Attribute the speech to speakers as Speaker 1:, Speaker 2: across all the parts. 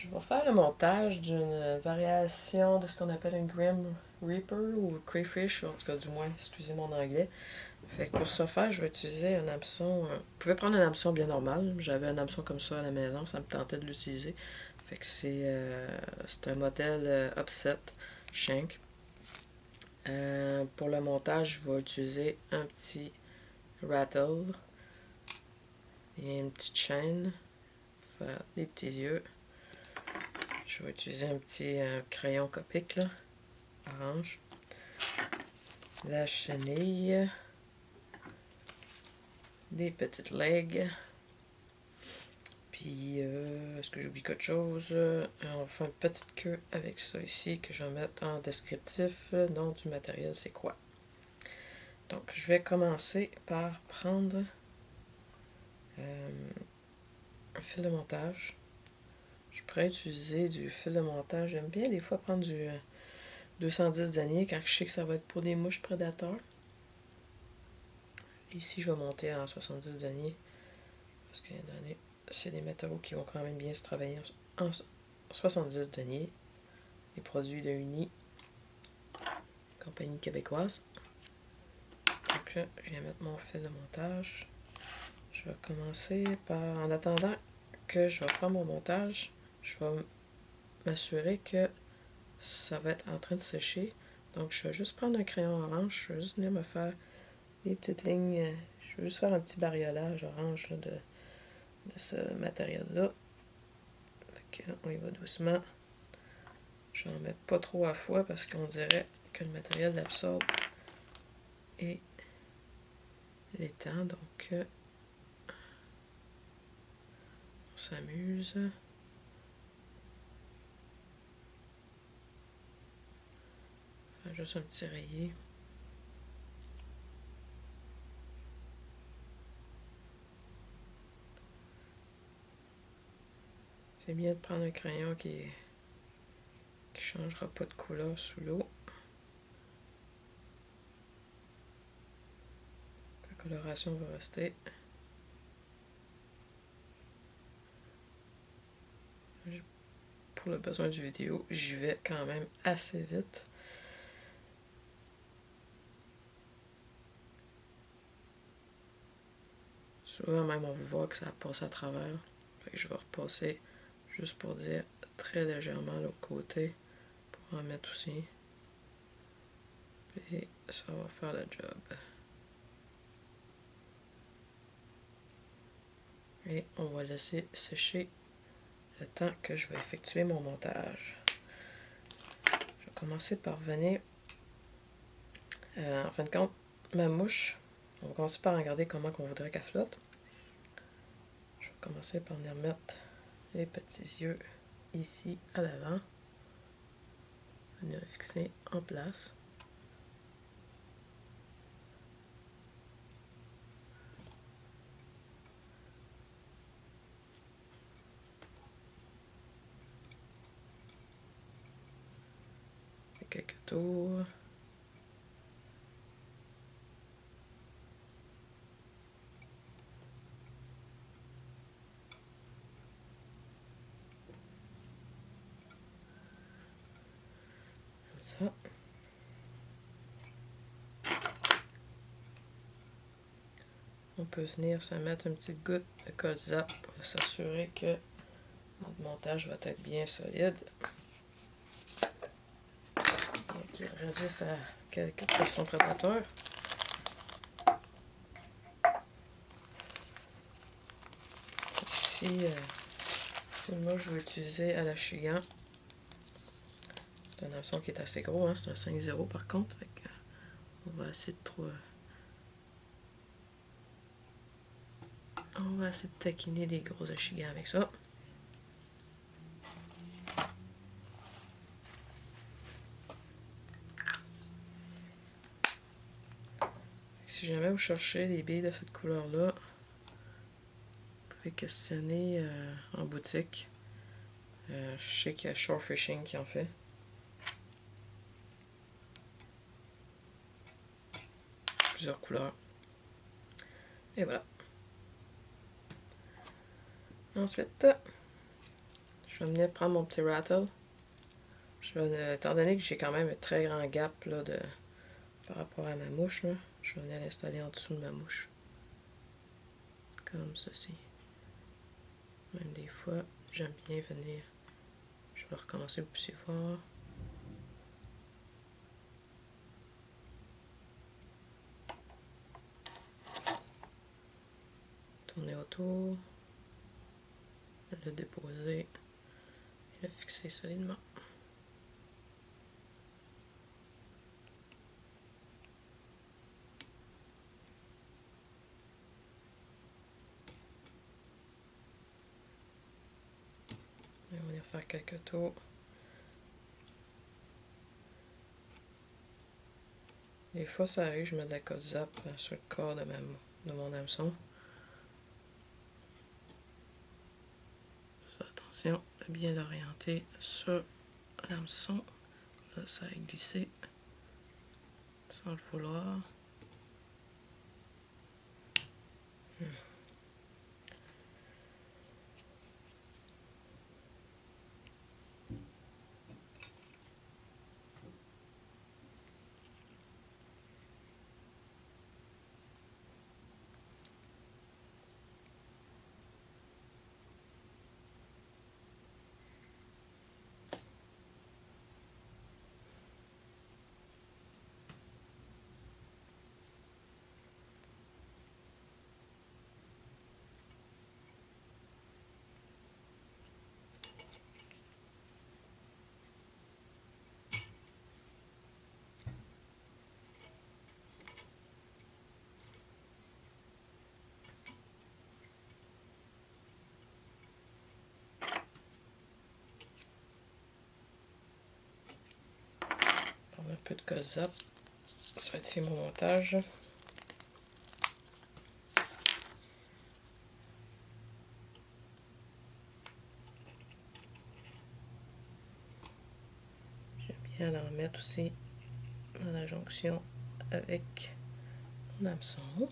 Speaker 1: Je vais faire le montage d'une variation de ce qu'on appelle un Grim Reaper ou Crayfish, en tout cas du moins, excusez mon anglais. Fait que pour ce faire, je vais utiliser un hameçon. Vous pouvez prendre un hameçon bien normal. J'avais un hameçon comme ça à la maison, ça me tentait de l'utiliser. Fait que c'est un modèle Upset Shank. Pour le montage, je vais utiliser un petit rattle et une petite chaîne pour faire des petits yeux. Je vais utiliser un petit crayon Copic, là, orange. La chenille. Des petites legs. Puis, est-ce que j'oublie quelque chose? On va faire une petite queue avec ça ici que je vais mettre en descriptif. Le nom du matériel, c'est quoi? Donc, je vais commencer par prendre un fil de montage. Je pourrais utiliser du fil de montage. J'aime bien des fois prendre du 210 deniers quand je sais que ça va être pour des mouches prédateurs. Ici, je vais monter en 70 deniers parce que c'est des matériaux qui vont quand même bien se travailler en 70 deniers. Les produits de Uni, compagnie québécoise. Donc là, je viens mettre mon fil de montage. Je vais commencer par, en attendant que je vais faire mon montage, je vais m'assurer que ça va être en train de sécher. Donc je vais juste prendre un crayon orange, je vais juste venir me faire des petites lignes, je vais juste faire un petit bariolage orange là, de ce matériel-là. On y va doucement. Je vais en mettre pas trop à fois parce qu'on dirait que le matériel l'absorbe et l'étend. Donc on s'amuse. Faire juste un petit rayé. C'est bien de prendre un crayon qui changera pas de couleur sous l'eau. La coloration va rester. Pour le besoin du vidéo, j'y vais quand même assez vite. Souvent même on veut voir que ça passe à travers. Fait que je vais repasser juste pour dire très légèrement l'autre côté pour en mettre aussi. Et ça va faire le job. Et on va laisser sécher le temps que je vais effectuer mon montage. Je vais commencer par venir, en fin de compte, ma mouche, on va commencer par regarder comment on voudrait qu'elle flotte. Je vais commencer par venir mettre les petits yeux ici à l'avant. Venir les fixer en place. Quelques tours. Comme ça. On peut venir se mettre une petite goutte de colza pour s'assurer que notre montage va être bien solide. Et qu'il résiste à quelques pressions prédateurs. Ici, moi je vais utiliser à la Chigan. C'est un hameçon qui est assez gros, hein? C'est un 5-0 par contre. On va essayer de trouver. On va essayer de taquiner des gros achigans avec ça. Si jamais vous cherchez des billes de cette couleur-là, vous pouvez questionner en boutique. Je sais qu'il y a Shore Fishing qui en fait. Plusieurs couleurs. Et voilà. Ensuite, je vais venir prendre mon petit rattle. Étant donné que j'ai quand même un très grand gap là, par rapport à ma mouche, là, je vais venir l'installer en dessous de ma mouche. Comme ceci. Même des fois, j'aime bien venir. Je vais recommencer, vous puissiez voir. Tourner autour. Le déposer. Et le fixer solidement. Et on va venir faire quelques tours. Des fois, ça arrive, je mets de la colle zap sur le corps de mon hameçon. Fais attention de bien l'orienter sur l'hameçon. Là, ça a glissé sans le vouloir. Un peu de colle zap. Ça va être mon montage. J'aime bien en mettre aussi dans la jonction avec mon hameçon.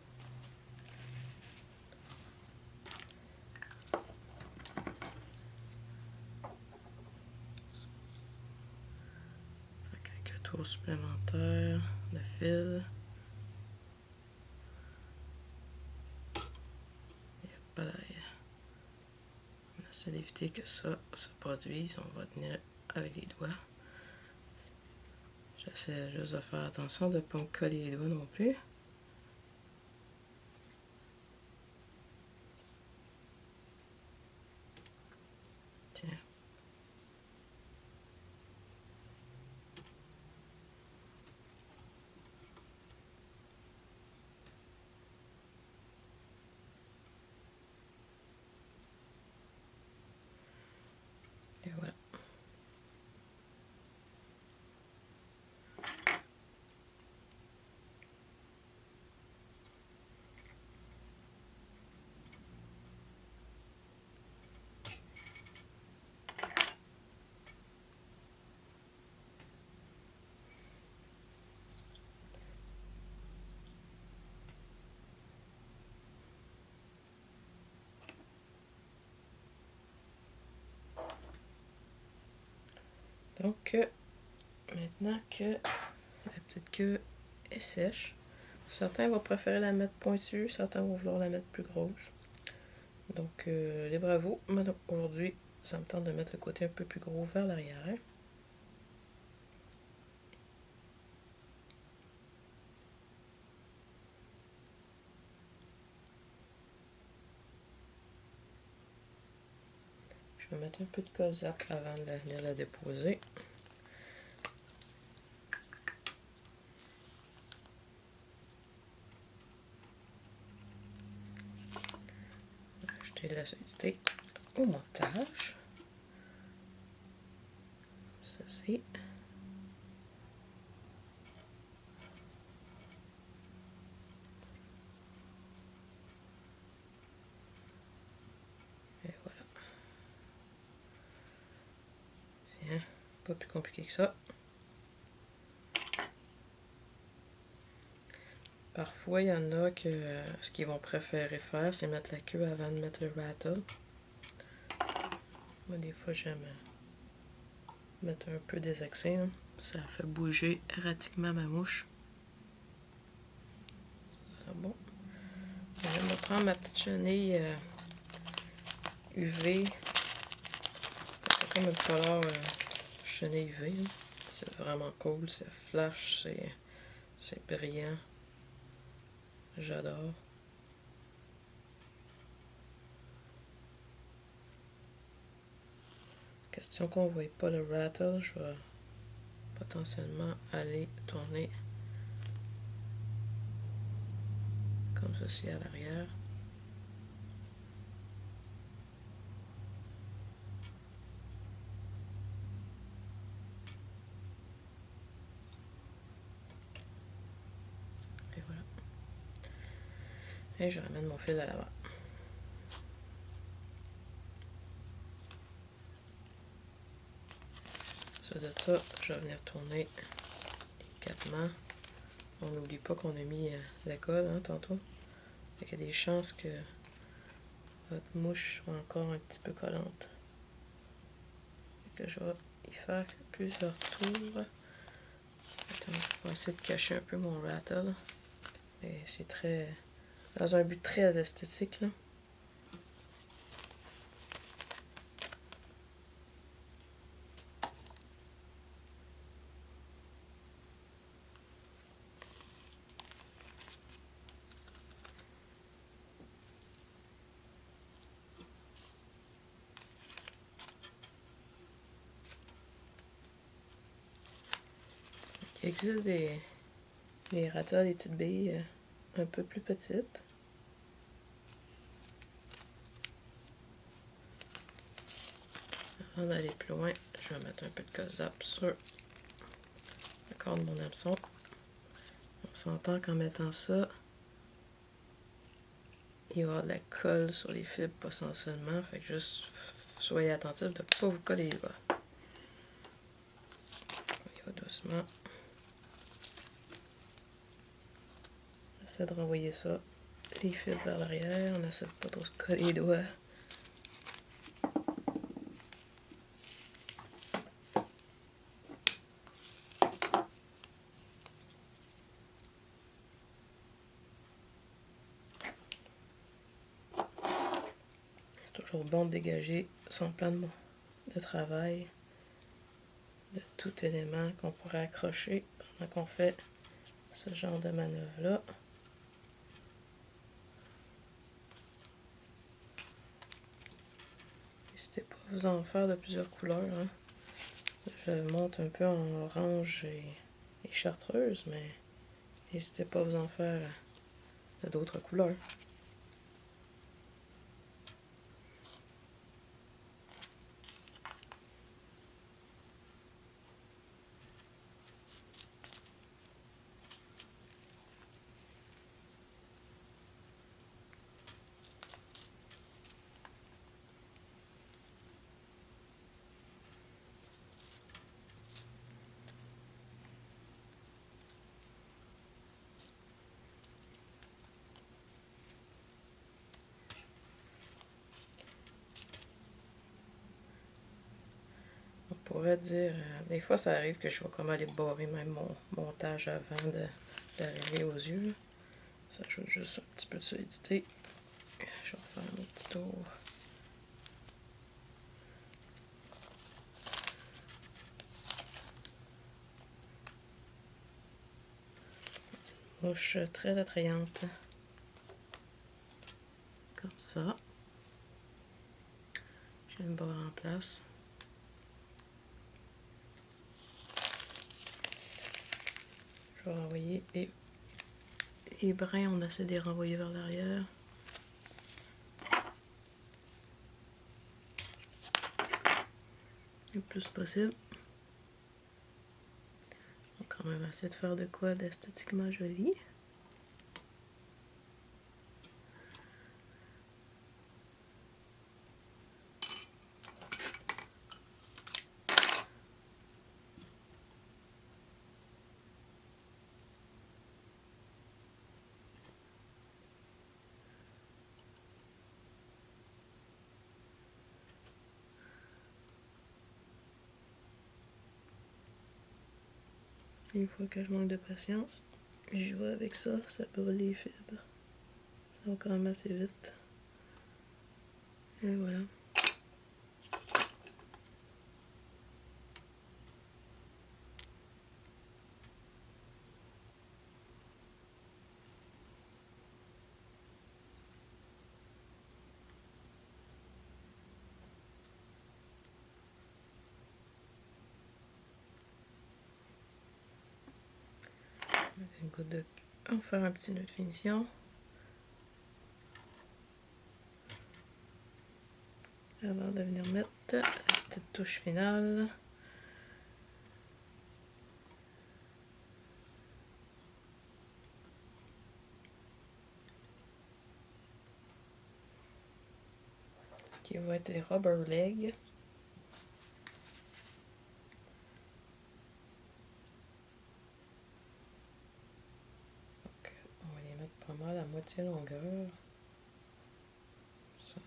Speaker 1: Quelques tours supplémentaires de fil. Voilà. On essaie d'éviter que ça se produise. On va tenir avec les doigts. J'essaie juste de faire attention de ne pas me coller les doigts non plus. Tiens. Et voilà. Donc, maintenant que la petite queue est sèche, certains vont préférer la mettre pointue, certains vont vouloir la mettre plus grosse. Donc, libre à vous. Aujourd'hui, ça me tente de mettre le côté un peu plus gros vers l'arrière. Je vais mettre un peu de colle zap avant de venir la déposer. Ajouter de l'acidité au montage. Ceci. Et voilà. Tiens, pas plus compliqué que ça. Parfois, il y en a que ce qu'ils vont préférer faire, c'est mettre la queue avant de mettre le rattle. Moi, des fois, j'aime mettre un peu des excès, hein. Ça fait bouger erratiquement ma mouche. Ah bon. Je vais me prendre ma petite chenille UV. C'est comme une couleur chenille UV. Hein. C'est vraiment cool, c'est flash, c'est brillant. J'adore. Question qu'on ne voit pas le rattle, je vais potentiellement aller tourner comme ceci à l'arrière. Et voilà. Et je ramène mon fil à l'avant. Ensuite de ça, je vais venir tourner délicatement. On n'oublie pas qu'on a mis la colle hein, tantôt. Il y a des chances que votre mouche soit encore un petit peu collante. Que je vais y faire plusieurs tours. Attends, je vais essayer de cacher un peu mon rattle. Et c'est très... dans un but très esthétique, là. Il existe des rattles, des petites billes un peu plus petites. Avant d'aller plus loin, je vais mettre un peu de Cozzap sur le corps de mon hameçon. On s'entend qu'en mettant ça, il va y avoir de la colle sur les fibres potentiellement. Fait que juste soyez attentifs de ne pas vous coller les doigts. On y va doucement. J'essaie de renvoyer ça, les fibres vers l'arrière. On essaie de pas trop se coller les doigts. C'est toujours bon de dégager son plan de travail de tout élément qu'on pourrait accrocher pendant qu'on fait ce genre de manœuvre-là. N'hésitez pas à vous en faire de plusieurs couleurs. Hein. Je monte un peu en orange et chartreuse, mais n'hésitez pas à vous en faire de d'autres couleurs. On pourrait dire, des fois ça arrive que je vais comme aller barrer même mon montage avant d'arriver aux yeux. Ça ajoute juste un petit peu de solidité. Je vais faire un petit tour. Mouche très attrayante. Comme ça. J'ai une barre en place. Je vais renvoyer les brins, on essaie de les renvoyer vers l'arrière. Le plus possible. On va quand même essayer de faire de quoi d'esthétiquement joli. Une fois que je manque de patience, j'y vais avec ça, ça brûle les fibres. Ça va quand même assez vite. Et voilà. Une goutte de... On va faire un petit nœud de finition. Avant de venir mettre la petite touche finale. Qui va être les rubber legs. Donc, on va les mettre pas mal à moitié longueur. Ça.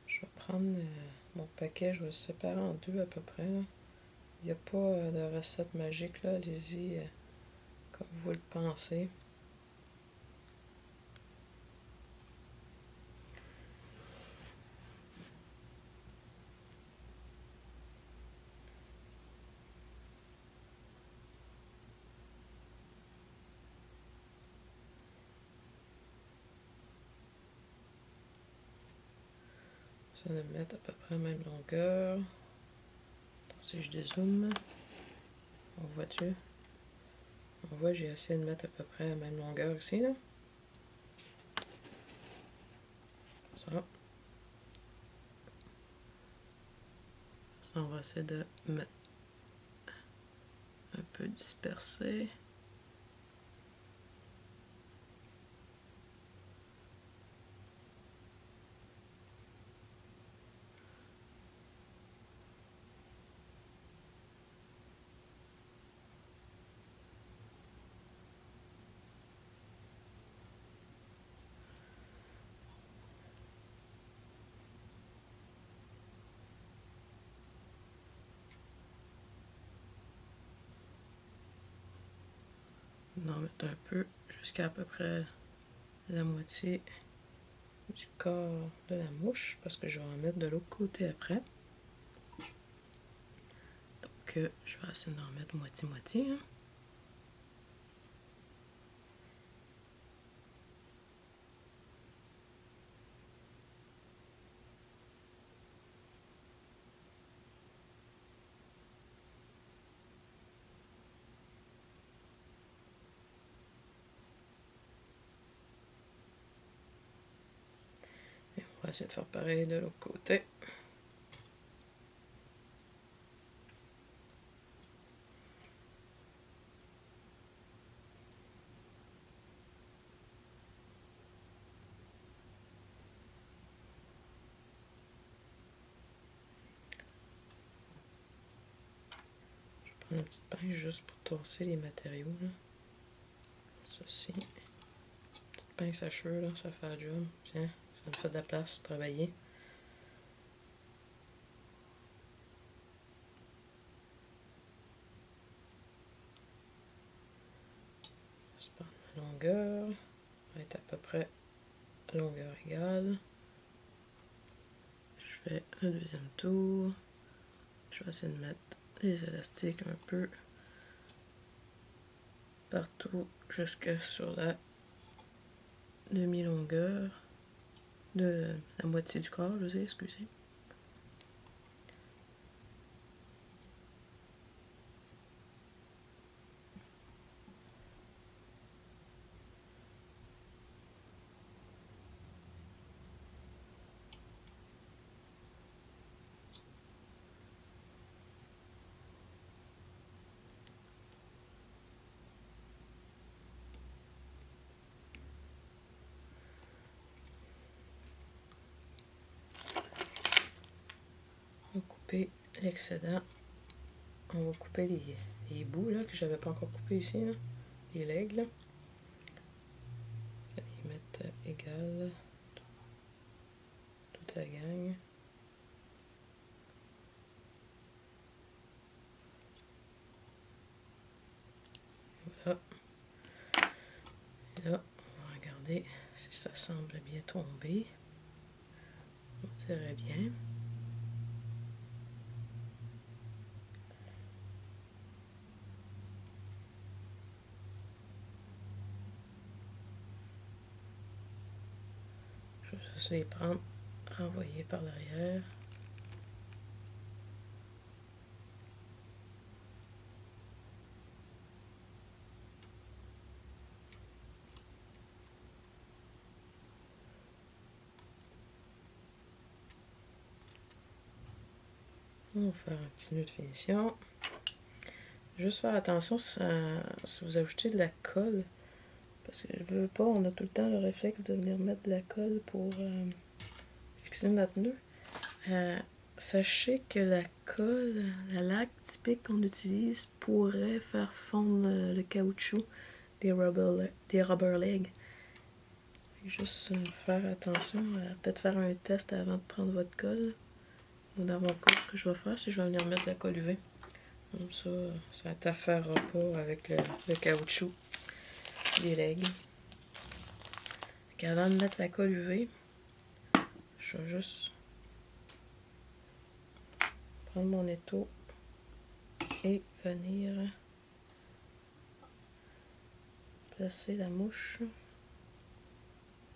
Speaker 1: Je vais prendre mon paquet, je vais le séparer en deux à peu près. Là. Il n'y a pas de recette magique, là. Allez-y comme vous le pensez. Ça va mettre à peu près la même longueur. Attends, si je dézoome, on voit-tu? On voit, j'ai essayé de mettre à peu près la même longueur ici, là. Ça. Ça, on va essayer de mettre un peu dispersé. On en mettre un peu jusqu'à peu près la moitié du corps de la mouche parce que je vais en mettre de l'autre côté après. Donc je vais essayer d'en mettre moitié-moitié. Hein. Et on va essayer de faire pareil de l'autre côté. Je vais prendre une petite pince juste pour tasser les matériaux. Là. Ceci. Petite pince à cheveux, là, ça fait la job. Tiens, ça me fait de la place pour travailler. Je vais prendre ma longueur. Va être à peu près à longueur égale. Je fais un deuxième tour. Je vais essayer de mettre les élastiques un peu partout jusque sur la demi-longueur de la moitié du corps, je veux dire, excusez. On va couper l'excédent. On va couper les bouts là, que j'avais pas encore coupé ici, là. Les legs. Là. Ça les mettre égal toute la gang. ça. Et là, on va regarder si ça semble bien tomber. On dirait bien. Je vais juste les prendre, renvoyer par l'arrière. On va faire un petit nœud de finition. Juste faire attention si vous ajoutez de la colle. Parce que je veux pas, on a tout le temps le réflexe de venir mettre de la colle pour fixer notre nœud. Sachez que la colle, la laque typique qu'on utilise pourrait faire fondre le caoutchouc des rubber legs. Juste faire attention, peut-être faire un test avant de prendre votre colle. Ou dans mon cas, ce que je vais faire, c'est que je vais venir mettre de la colle UV. Comme ça, ça n'interférera pas avec le caoutchouc des legs. Avant de mettre la colle UV, je vais juste prendre mon étau et venir placer la mouche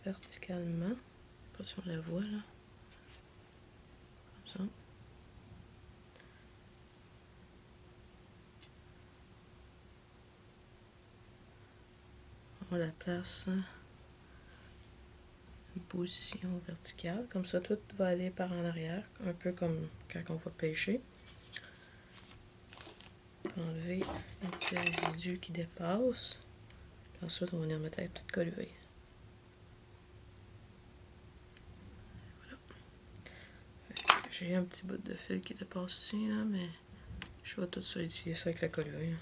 Speaker 1: verticalement. Je sais pas si on la voit là. Comme ça. On la place en position verticale. Comme ça, tout va aller par en arrière. Un peu comme quand on va pêcher. Enlever les petits résidus qui dépassent. Puis ensuite, on va venir mettre la petite colle UV. Voilà. J'ai un petit bout de fil qui dépasse ici, là, mais je vais tout ça utiliser ça avec la colle UV.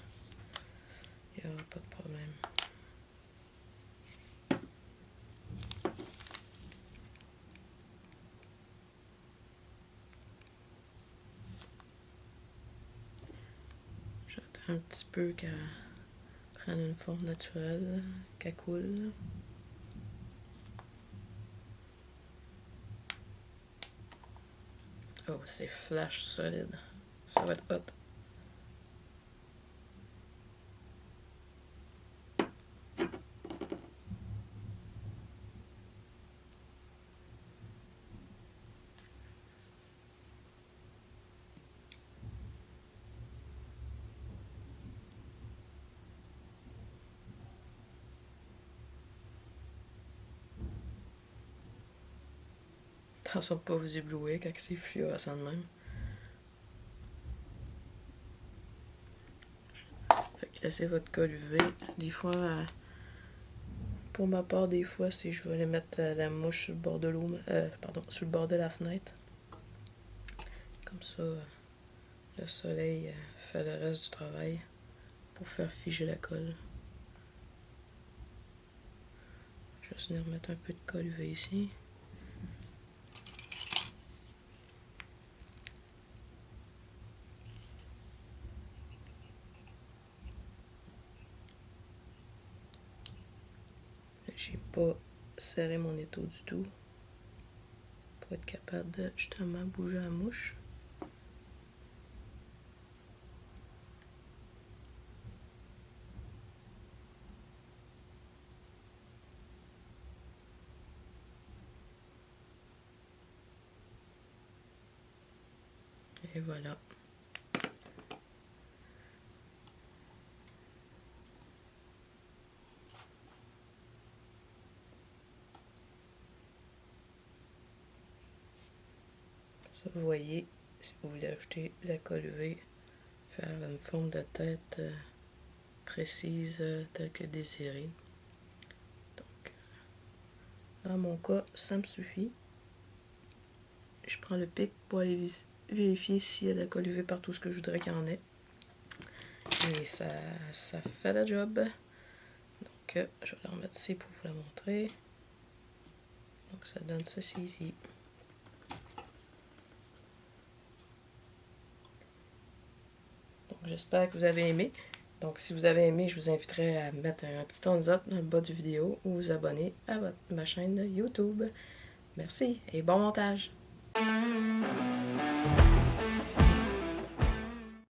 Speaker 1: Il n'y aura pas de problème. J'attends un petit peu qu'elle prenne une forme naturelle, qu'elle coule. Oh, c'est flash solide. Ça va être hot. Attention de ne pas vous éblouir quand c'est fluorescent de même. Fait que laissez votre colle UV. Des fois, pour ma part, des fois, si je veux aller mettre la mouche sur le bord de l'eau, sur le bord de la fenêtre. Comme ça, le soleil fait le reste du travail pour faire figer la colle. Je vais juste venir mettre un peu de colle UV ici. J'ai pas serré mon étau du tout pour être capable de justement bouger la mouche. Et voilà. Ça, vous voyez, si vous voulez ajouter la colle UV, faire une forme de tête précise telle que désirée. Donc, dans mon cas, ça me suffit. Je prends le pic pour aller vérifier s'il y a de la colle UV partout ce que je voudrais qu'il y en ait. Et ça fait le job. Donc, je vais la remettre ici pour vous la montrer. Donc, ça donne ceci ici. Donc, j'espère que vous avez aimé. Donc, si vous avez aimé, je vous inviterai à mettre un petit thumbs up dans le bas du vidéo ou vous abonner à ma chaîne YouTube. Merci et bon montage!